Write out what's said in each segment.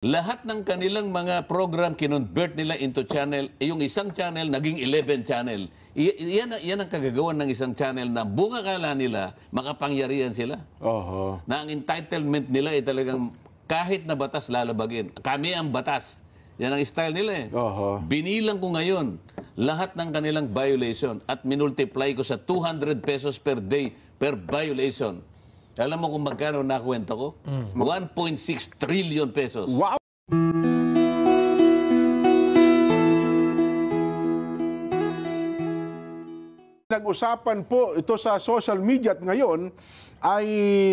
Lahat ng kanilang mga program kinonvert nila into channel, yung isang channel naging 11 channel. Yan ang kagagawan ng isang channel na bunga kala nila, makapangyarihan sila. Na ang entitlement nila ay talagang kahit na batas lalabagin. Kami ang batas. Yan ang style nila eh. Binilang ko ngayon lahat ng kanilang violation at minultiply ko sa 200 pesos per day per violation. Alam mo kung magkano nakwenta ko? 1.6 trillion pesos. Wow! Nag-usapan po ito sa social media at ngayon ay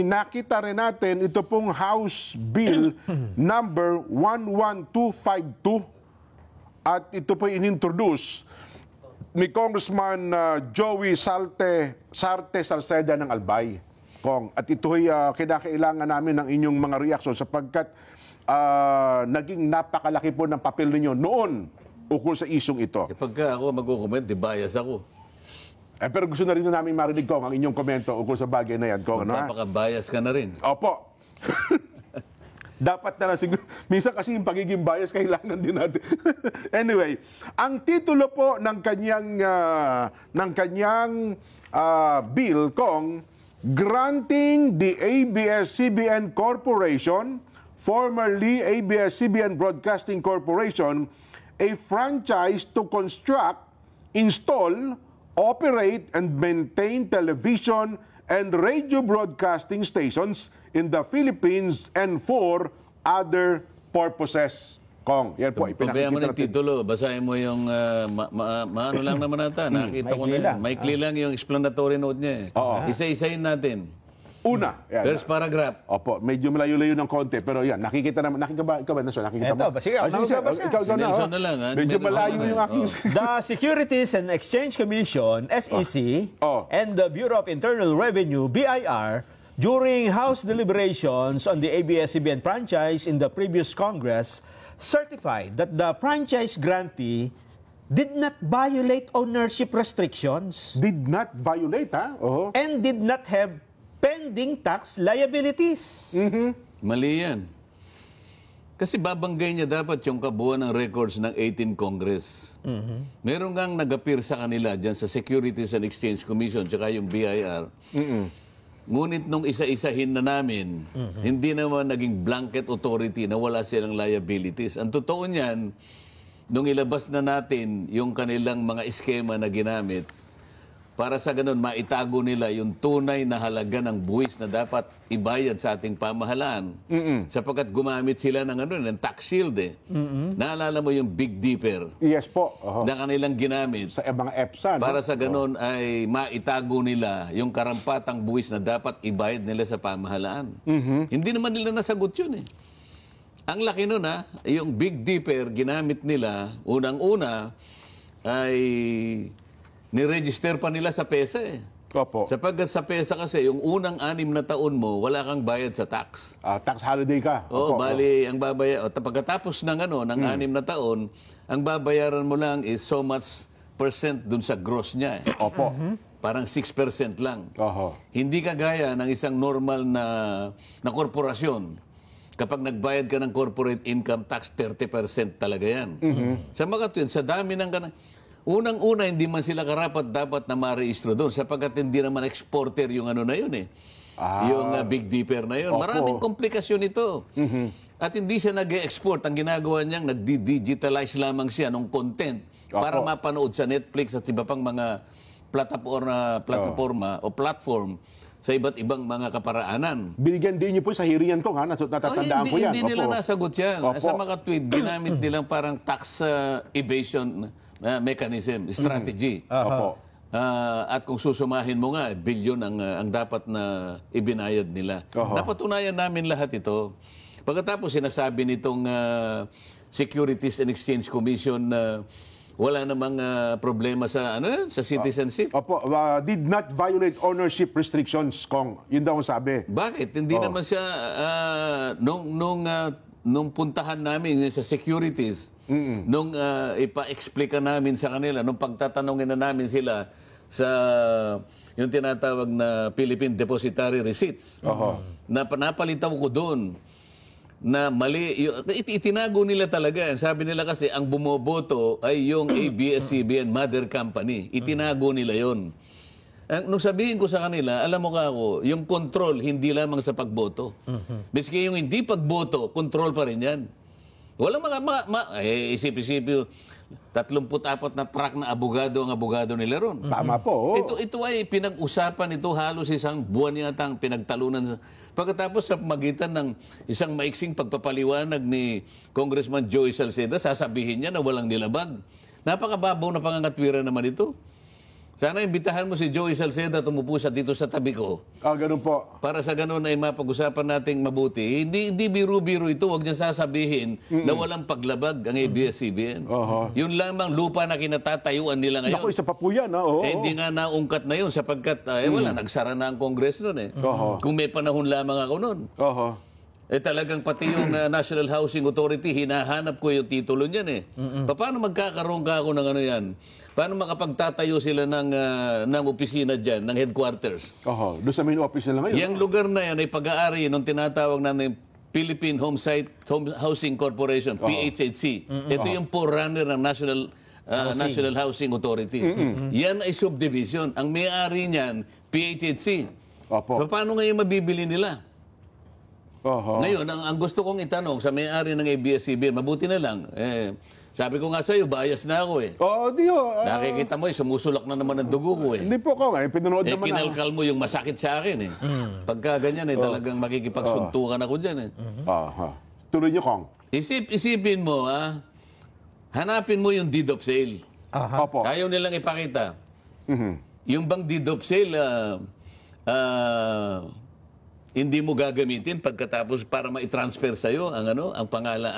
nakita rin natin ito pong House Bill number 11252 at ito po inintroduce ni Congressman Joey Sarte Salceda ng Albay. Kong. At ito ay kinakailangan namin ng inyong mga reaksyon sapagkat naging napakalaki po ng papel ninyo noon ukol sa isyong ito. Pagka ako mag-comment, di bias ako. Pero gusto na rin namin marinig, Kong, ang inyong komento ukol sa bagay na yan, Kong. Magpapaka-bias ka na rin. Opo. Dapat na lang siguro. Minsan kasi yung pagiging bias kailangan din natin. Anyway, ang titulo po ng kanyang bill, Kong, granting the ABS-CBN Corporation, formerly ABS-CBN Broadcasting Corporation, a franchise to construct, install, operate, and maintain television and radio broadcasting stations in the Philippines and for other purposes. Kong, yan po. Pabayaan mo ng titulo, basahin mo yung, maano lang naman nata, nakita ko na yan. Maikli lang yung explanatory note niya eh. Isa-isahin natin. Una. Yan. First paragraph. Opo, medyo malayo-layo ng konti, pero yan, nakikita naman, ikaw ba, Nelson? Nakikita mo? Ito, sige, ikaw si Nelson na lang. Medyo malayo yung aking... The Securities and Exchange Commission, SEC, and the Bureau of Internal Revenue, BIR, during House deliberations on the ABS-CBN franchise in the previous Congress, certified that the franchise grantee did not violate ownership restrictions. Did not violate, ha? And did not have pending tax liabilities. Mali yan. Kasi babanggay niya dapat yung kabuuan ng records ng 18 Congress. Meron kang nag-appear sa kanila dyan sa Securities and Exchange Commission tsaka yung BIR. Ngunit nung isa-isahin na namin, hindi naman naging blanket authority na wala silang liabilities. Ang totoo niyan, nung ilabas na natin yung kanilang mga eskema na ginamit, para sa ganun, maitago nila yung tunay na halaga ng buwis na dapat ibayad sa ating pamahalaan. Sapagkat gumamit sila ng, ng tax shield eh. Naalala mo yung Big Dipper? Yes po. Na kanilang ginamit. Sa mga EPSA. Para sa ganun ay maitago nila yung karampatang buwis na dapat ibayad nila sa pamahalaan. Hindi naman nila nasagot yun eh. Ang laki nun yung Big Dipper ginamit nila, unang-una ay niregister pa nila sa PESA eh. Opo. Sapagkat sa PESA kasi, yung unang 6 na taon mo, wala kang bayad sa tax. Tax holiday ka. Bali, ang babayaran, pagkatapos ng 6 na taon, ang babayaran mo lang is so much percent dun sa gross niya eh. Opo. Parang 6% lang. Hindi kagaya ng isang normal na korporasyon. Kapag nagbayad ka ng corporate income tax, 30% talaga yan. Sa mga tuwin, sa dami ng unang-una, hindi man sila karapat dapat na ma-reistro doon sapagkat hindi naman exporter yung na yun eh. Yung Big Dipper na yun. Maraming komplikasyon ito. At hindi siya nag-export. Ang ginagawa niyang nag-digitalize lamang siya ng content para mapanood sa Netflix at iba pang mga plataforma o platform sa iba't ibang mga kaparaanan. Binigyan din niyo po sa hiringan ko, natatandaan ko yan. Hindi nila nasagot yan. Sa mga tweet, ginamit nilang parang tax evasion mechanism, strategy. At kung susumahin mo nga, bilyon ang dapat na ibinayad nila. Napatunayan namin lahat ito. Pagkatapos sinasabi nitong Securities and Exchange Commission na wala namang problema sa sa citizenship. Did not violate ownership restrictions, Kong. Yun daw ang sabi. Bakit? Hindi naman siya nung puntahan namin sa securities, nung ipa-explica namin sa kanila, nung pagtatanungin na namin sila sa yung tinatawag na Philippine Depositary Receipts, napalitaw ko doon na mali. Itinago nila talaga. Sabi nila kasi ang bumoboto ay yung ABS-CBN mother company. Itinago nila yon. Nung sabihin ko sa kanila, alam mo ka ako, yung control hindi lamang sa pagboto. Miski yung hindi pagboto, control pa rin yan. Walang isip-isip 34 na truck na abogado ang abogado nila ron. Tama po. Ito ay pinag-usapan, ito halos isang buwan yata ang pinagtalunan. Pagkatapos sa magitan ng isang maiksing pagpapaliwanag ni Congressman Joey Salceda, sasabihin niya na walang nilabag. Napakababaw na pangangatwiran naman ito. Sana imbitahan mo si Joey Salceda tumupo siya dito sa tabi ko. Ganun po. Para sa ganun ay mapag-usapan nating mabuti. Hindi biro-biro ito. Huwag niya sasabihin na walang paglabag ang ABS-CBN. Yun lamang lupa na kinatatayuan nila ngayon. Naku, isa pa po yan. Hindi nga naungkat na yun sapagkat wala, nagsara na ang Congress nun eh. Kung may panahon lamang ako nun. Talagang pati yung National Housing Authority, hinahanap ko yung titulo niyan eh. Paano magkakaroon ka ako ng ano yan? Paano makapagtatayo sila ng opisina dyan, ng headquarters? Doon sa main office nila ngayon. Yung lugar na yan ay pag-aari nung tinatawag natin Philippine Home Housing Corporation, PHHC. Ito yung forerunner ng National Housing Authority. Yan ay subdivision. Ang may-ari niyan, PHHC. Paano ngayon mabibili nila? Ngayon, ang gusto kong itanong sa may-ari ng ABS-CBN, mabuti na lang, sabi ko nga sa'yo, bias na ako eh. Nakikita mo sumusulak na naman ang dugo ko eh. Hindi po ko pinanood naman kinalkal mo yung masakit sa akin eh. Pagka ganyan talagang makikipagsuntukan ako dyan eh. Tuloy niyo, Kong. Isipin mo hanapin mo yung deed of sale. Ayaw nilang ipakita. Yung bang deed of sale, hindi mo gagamitin pagkatapos para ma-transfer sa iyo ang pangalan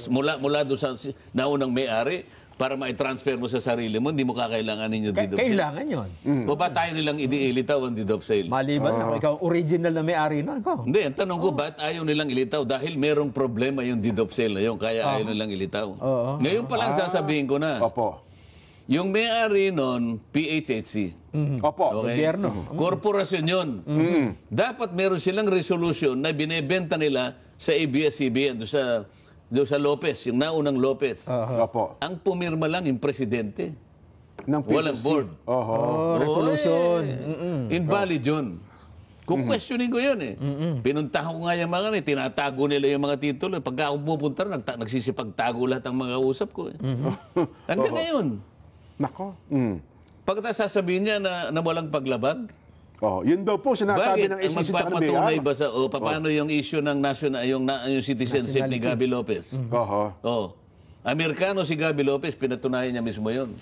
mula do sa naunang may-ari para ma-transfer mo sa sarili mo, hindi mo kakailanganin yung deed of sale. Kailangan 'yon. O ba tayo nilang ilitaw ang deed of sale? Maliban na ikaw original na may-ari nun ko. Hindi, ang tanong ko, ba't ayaw nilang ilitaw? Dahil merong problema yung deed of sale na yun, kaya ayaw nilang ilitaw. Ngayon pa lang sasabihin ko na. Yung may-ari nun, PHHC. Gobyerno. Korporasyon yun. Dapat meron silang resolution na binebenta nila sa ABS-CBN, doon sa Lopez, yung naunang Lopez. Ang pumirma lang yung presidente. Walang board. Resolution. Invalid yun. Kung questioning ko yun eh. Pinuntahan ko nga yung mga tinatago nila yung mga titulo. Pagka ako pupunta rin, nagsisipagtago lahat ang mga usap ko eh. Hanggang ngayon. Nako. Pagkatapos sasabihin niya na walang paglabag? Yun daw po sinasabi ng SEC sa magpapatunay ba sa paano yung issue ng national yung citizenship ni Gaby Lopez? Amerikano si Gaby Lopez, pinatunayan niya mismo yun.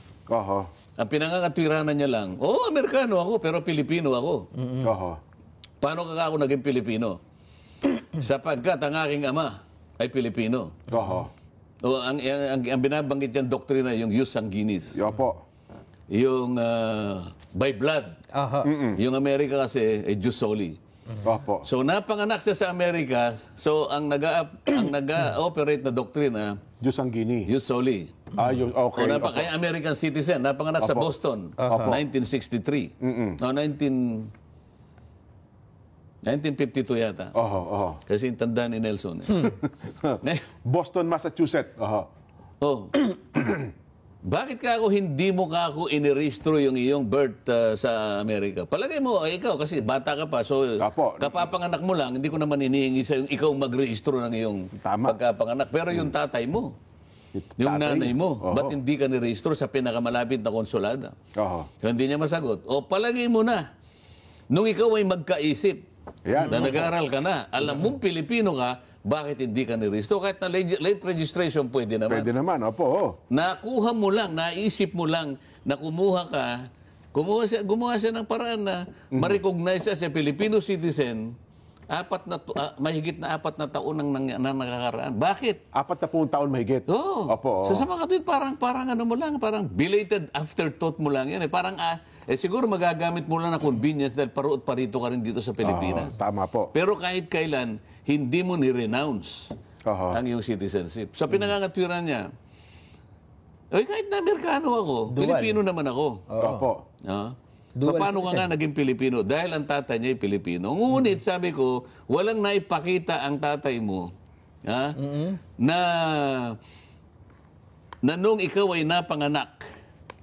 Ang pinangangatwiranan niya lang, Amerikano ako pero Pilipino ako. Paano ako naging Pilipino? Sapagkat ang aking ama ay Pilipino. Ang binabanggit niyang doktrina yung jus sanguinis. Yung by blood. Yung Amerika kasi ay jus soli. So napanganak siya sa Amerika, so ang nag-operate na doktrina jus sanguinis. Jus soli. Kaya American citizen, napanganak sa Boston, 1963. No, 1952 yata. Kasi yung tanda ni Nelson. Boston, Massachusetts. Bakit hindi mo inirehistro yung iyong birth sa Amerika? Palagay mo, ikaw kasi bata ka pa, so kapapanganak mo lang, hindi ko naman inihingi sa ikaw magrehistro ng iyong pagkapanganak. Pero yung tatay mo, yung nanay mo, ba't hindi ka nirehistro sa pinakamalapit na konsulada? Hindi niya masagot. Palagay mo na, nung ikaw ay magkaisip, na nag-aaral ka na, alam mong Pilipino ka, bakit hindi ka nirehistro? Kahit na late registration, pwede naman. Pwede naman, Nakuha mo lang, naisip mo lang na gumawa siya ng paraan na ma-recognize siya sa Filipino citizen, mahigit na 4 na taon nang nakakaraan. Bakit? 40 taon mahigit. So sa mga tweet, parang parang belated afterthought mo lang yan. Parang, siguro magagamit mo lang na convenience dahil paruot parito ka rin dito sa Pilipinas. Tama po. Pero kahit kailan, hindi mo ni-renounce ang iyong citizenship. So pinangangatwiran niya, kahit na Amerikano ako, Pilipino naman ako. Paano ka nga naging Pilipino? Dahil ang tatay niya ay Pilipino. Ngunit sabi ko, walang naipakita ang tatay mo ha? Na nung ikaw ay napanganak,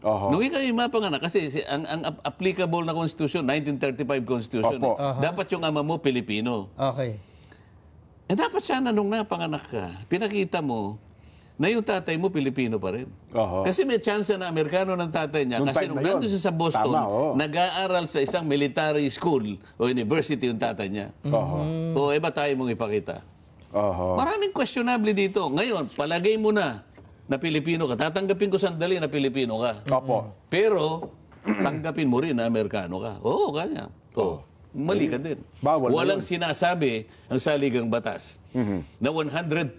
nung ikaw ay mapanganak, kasi ang applicable na Constitution, 1935 Constitution, Opo. dapat yung ama mo Pilipino. Okay. Dapat sana nung napanganak ka, pinakita mo na yung tatay mo Pilipino pa rin. Kasi may chance na Amerikano ng tatay niya. Nung Kasi time nung na yun. nandun siya sa Boston, Tama, oo. nag-aaral sa isang military school o university yung tatay niya. O iba tayo mong ipakita. Maraming questionable dito. Ngayon, palagay mo na Pilipino ka. Tatanggapin ko sandali na Pilipino ka. Pero, tanggapin mo rin na Amerikano ka. Oo, kanya. Mali ka din. Bawal na Walang sinasabi ang saligang batas na 100%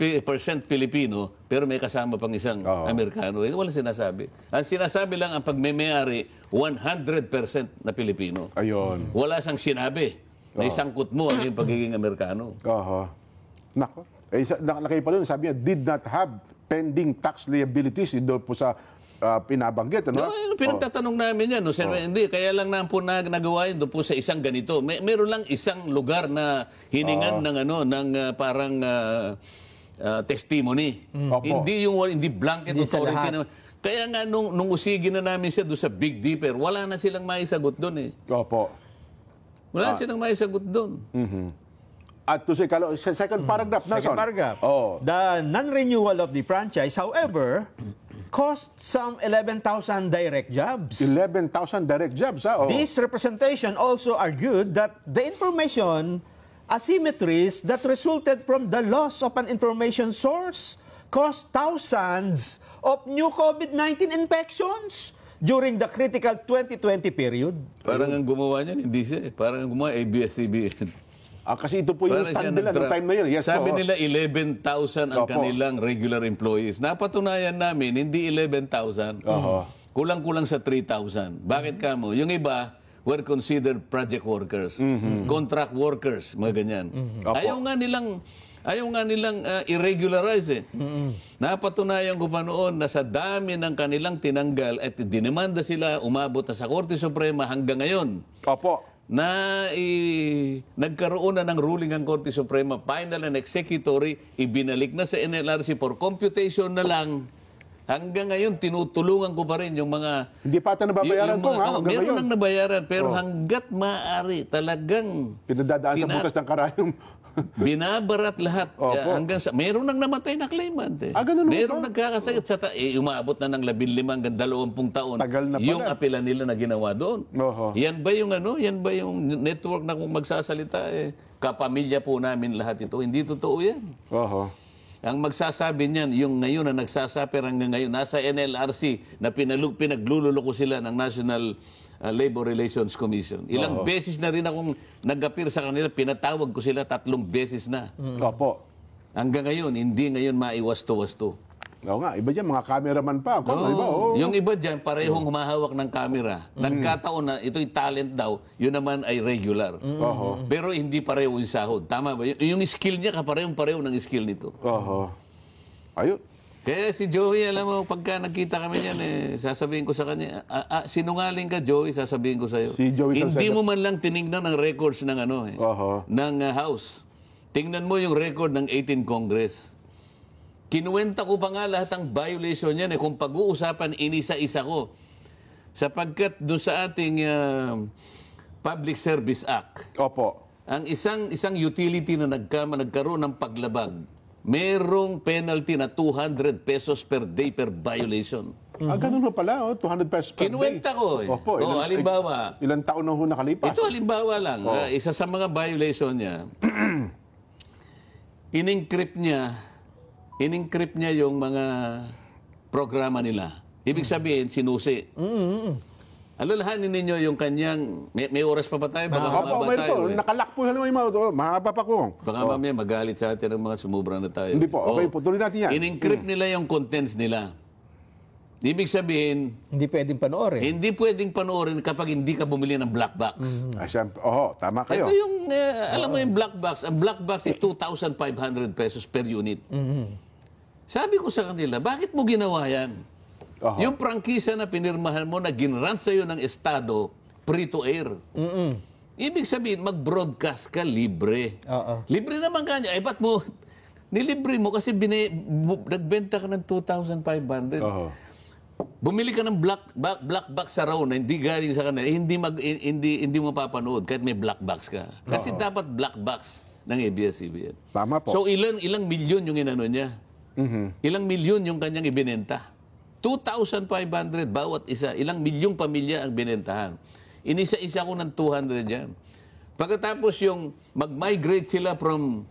Pilipino pero may kasama pang isang Amerikano. Walang sinasabi. Ang sinasabi lang ang pagmemayari 100% na Pilipino. Ayun. Wala sang sinabi na isangkot mo ang iyong pagiging Amerikano. Nako. Nakalagay pa doon, sabi niya, did not have pending tax liabilities doon po sa pinabanggit. Ano? Pinagtatanong namin yan. No? Hindi, kaya lang na po nagawa yun doon po sa isang ganito. Meron lang isang lugar na hiningan ng parang testimony. Hindi blanket Hindi sa authority. lahat. Kaya nga nung usigin na namin siya doon sa Big Dipper, wala na silang maisagot doon eh. Wala silang maisagot doon. At to say, second paragraph, Nelson. Second paragraph. The non-renewal of the franchise, however, cost some 11,000 direct jobs. 11,000 direct jobs. This representation also argued that the information asymmetries that resulted from the loss of an information source caused thousands of new COVID-19 infections during the critical 2020 period. Parang ang gumawa niyan, hindi siya eh. Parang ang gumawa ABS-CBN. Kasi ito po yung stand nila noong time na yun. Yes, sabi nila 11,000 ang kanilang regular employees. Napatunayan namin, hindi 11,000. Kulang-kulang sa 3,000. Bakit kamo? Yung iba were considered project workers, contract workers, mga ganyan. Ayaw nga nilang irregularize eh. Napatunayan ko pa noon na sa dami ng kanilang tinanggal at dinimanda sila, umabot na sa Korte Suprema hanggang ngayon. Na nagkaroon na ng ruling ang Korte Suprema, final and executory, ibinalik na sa NLRC for computation na lang. Hanggang ngayon, tinutulungan ko pa rin yung mga... Hindi pa ata nababayaran po, ha? Meron nang nabayaran, pero hanggat maaari, talagang... Pinadadaan sa butas ng karayong... Binabarat lahat. Hanggang sa, meron nang namatay na claimant. Meron nagkakasakit sa umabot na ng 15 hanggang 20 taon. Tagal na pala. Yung apela nila na ginawa doon. Yan ba yung network na kung magsasalita kapamilya po namin lahat ito? Hindi totoo yan. Ang magsasabi niyan, yung ngayon na nagsasaper hanggang ngayon, nasa NLRC na pinaglululoko sila ng National Labor Relations Commission. Ilang beses na rin akong nag-appear sa kanila, pinatawag ko sila 3 beses na. Hanggang ngayon, hindi ngayon maiwasto-wasto. Oo nga, iba dyan, mga cameraman pa. Yung iba dyan, parehong humahawak ng camera. Nagkataon na ito'y talent daw, yun naman ay regular. Pero hindi pareho yung sahod. Tama ba? Yung skill niya, kaparehong-pareho ng skill nito. Ayun. Kaya si Joey, alam mo, pagka nagkita kami niyan, sasabihin ko sa kanya, sinungaling ka, Joey, sasabihin ko sa'yo. Si Joey hindi mo man lang tinignan ng records ng ng House. Tingnan mo yung record ng 18 Congress. Kinuwenta ko pa nga lahat ng violation niyan kung pag-uusapan, inisa-isa ko. Sapagkat doon sa ating Public Service Act, ang isang utility na nagkaroon ng paglabag, merong penalty na 200 pesos per day per violation. Ganun mo pala, 200 pesos per day. Kinuwenta ko halimbawa. Ilang taon na ho nakalipas. Ito halimbawa lang. Isa sa mga violation niya, in-encrypt niya yung mga programa nila. Ibig sabihin, sinusi. Alalahanin ninyo yung kanyang... May oras pa ba tayo? Baka humaba tayo. Nakalak po yung mga mahaba pa ko. Baka mamaya magalit sa atin ang mga sumubra na tayo. Hindi po. Okay po, tuloy natin yan. In-encrypt nila yung contents nila. Ibig sabihin... Hindi pwedeng panoorin. Hindi pwedeng panoorin kapag hindi ka bumili ng black box. Tama kayo. Ito yung... alam mo yung black box. Ang black box ay 2,500 pesos per unit. Sabi ko sa kanila, bakit mo ginawa yan? Yung prangkisa na pinirmahan mo na ginrant sa'yo ng Estado, free to air. Ibig sabihin, mag-broadcast ka libre. Libre naman kanya. Ba't mo Nilibre mo kasi nagbenta ka ng 2,500. Oho. Bumili ka ng black box sa raw na hindi galing sa kanila, hindi mo papanood kahit may black box ka. Kasi dapat black box ng ABS-CBN. Tama po. So ilang milyon yung inano niya? Ilang milyon yung kanyang ibinenta? 2,500 bawat isa. Ilang milyong pamilya ang binentahan. Inisa-isa ko ng 200 yan. Pagkatapos yung mag-migrate sila from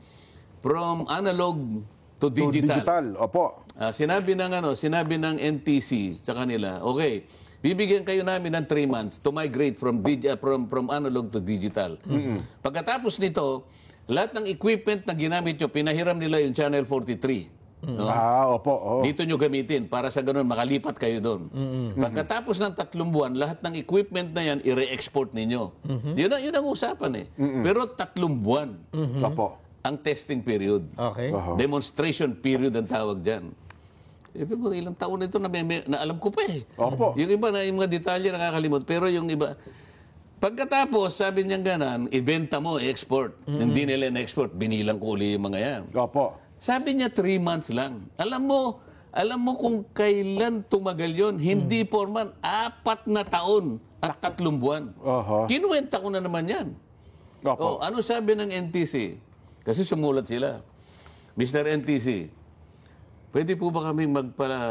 analog to digital. Opo. Sinabi ng NTC sa kanila, okay, bibigyan kayo namin ng 3 months to migrate from analog to digital. Pagkatapos nito, lahat ng equipment na ginamit nyo, pinahiram nila yung Channel 43. No? Opo. Oh. Dito nyo gamitin para sa ganun makalipat kayo doon. Pagkatapos ng 3 buwan, lahat ng equipment na yan, i-re-export ninyo. Yun ang usapan eh. Pero 3 buwan Opo. ang testing period. Okay. Demonstration period ang tawag dyan. Ilang taon na ito na alam ko pa eh. Opo. Yung iba na yung mga detalye nakakalimot. Pero yung iba, pagkatapos sabi niya ganan, ibenta mo, export. Hindi nila na-export. Binilang ko uli yung mga yan. Opo. Sabi niya 3 months lang. Alam mo kung kailan tumagal yon? Hindi 4 months, 4 na taon at 3 buwan. Kinuwenta ko na naman yan. Opo. Ano sabi ng NTC? Kasi sumulat sila. Mr. NTC, pwede po ba kami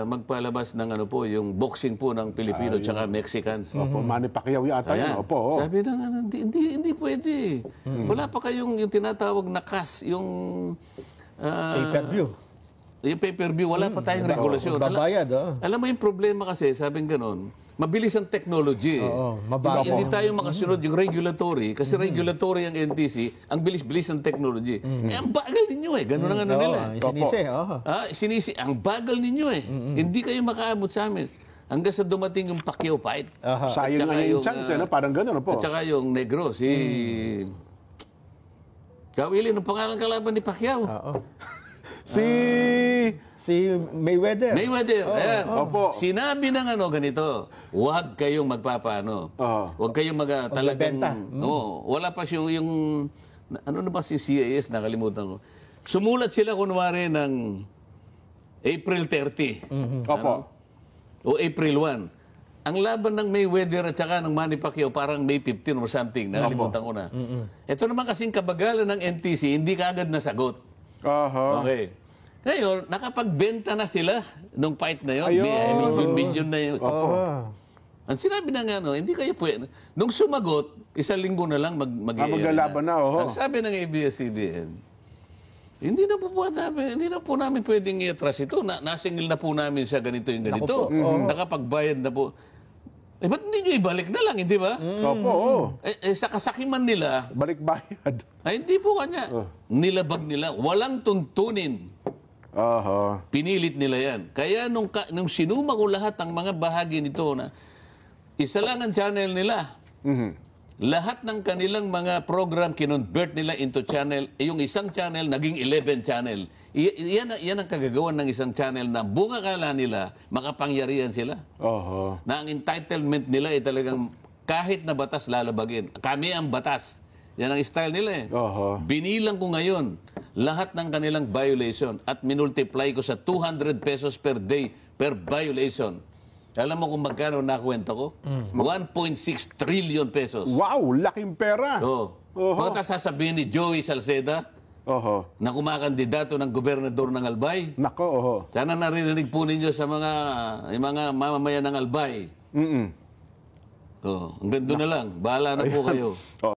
magpalabas ng yung boxing po ng Pilipino tsaka Mexicans? Opo, Manny Pacquiao yata yun. Ayan. Opo. Sabi na hindi pwede. Wala pa kayong yung tinatawag na CAS, yung Pay-per-view. yung pay-per-view, wala pa tayong regulasyon. Babayad, Alam mo yung problema kasi, sabing ganon, mabilis ang technology. mabagal. Hindi tayo makasunod yung regulatory, kasi regulatory ang NTC, ang bilis-bilis ng technology. Ang bagal ninyo eh, ganon ang ano nila. Sinisi. Ang bagal ninyo eh. Hindi kayo makaabot sa amin. Hanggang sa dumating yung Pacquiao fight. Sayang nga yung chance, parang gano'n po. At saka yung negro, si... Kawili, ng pangalan kalaban ni Pacquiao. Si Mayweather. Ayan. Opo. Sinabi ng ganito, huwag kayong magpapaano. Huwag kayong talagang... wala pa siya yung... Ano na ba si CIS? Nakalimutan ko. Sumulat sila kunwari ng April 30. Opo. O April 1. Ang laban ng Mayweather at saka ng Manny Pacquiao parang May 15 or something. Nakalimutan ko na. Ito naman kasing kabagalan ng NTC, hindi kaagad nasagot. Okay. Ngayon, nakapagbenta na sila nung fight na yun. Million na yun. Ang sinabi na nga, hindi kayo pwede. Nung sumagot, 1 linggo na lang maglalaban na. Ang sabi ng ABS-CBN, hindi na po namin pwedeng i-atras ito. Nasingil na po namin sa ganito yung ganito. Nakapagbayad na po. Ba't hindi nyo ibalik na lang, hindi ba? Opo. Sa kasakiman nila, balik bayad. Ay, hindi po kanya. Nilabag nila. Walang tuntunin. Pinilit nila yan. Kaya nung sinuma ko lahat ang mga bahagi nito na isa lang ang channel nila. Lahat ng kanilang mga program kinonvert nila into channel. Yung isang channel naging 11 channel. Yan ang kagagawan ng isang channel na bunga kala nila makapangyarihan sila. Na ang entitlement nila ay talagang kahit na batas lalabagin. Kami ang batas. Yan ang style nila eh. Binilang ko ngayon lahat ng kanilang violation at minultiply ko sa 200 pesos per day per violation. Alam mo kung magkano nakwenta ko? 1.6 trillion pesos. Wow, laking pera. Pagkatapos sasabihin ni Joey Salceda na kumakandidato ng gobernador ng Albay. Nako, Sana narinig po ninyo sa mga mamamayan ng Albay. Hanggang doon na lang. Bahala na po kayo.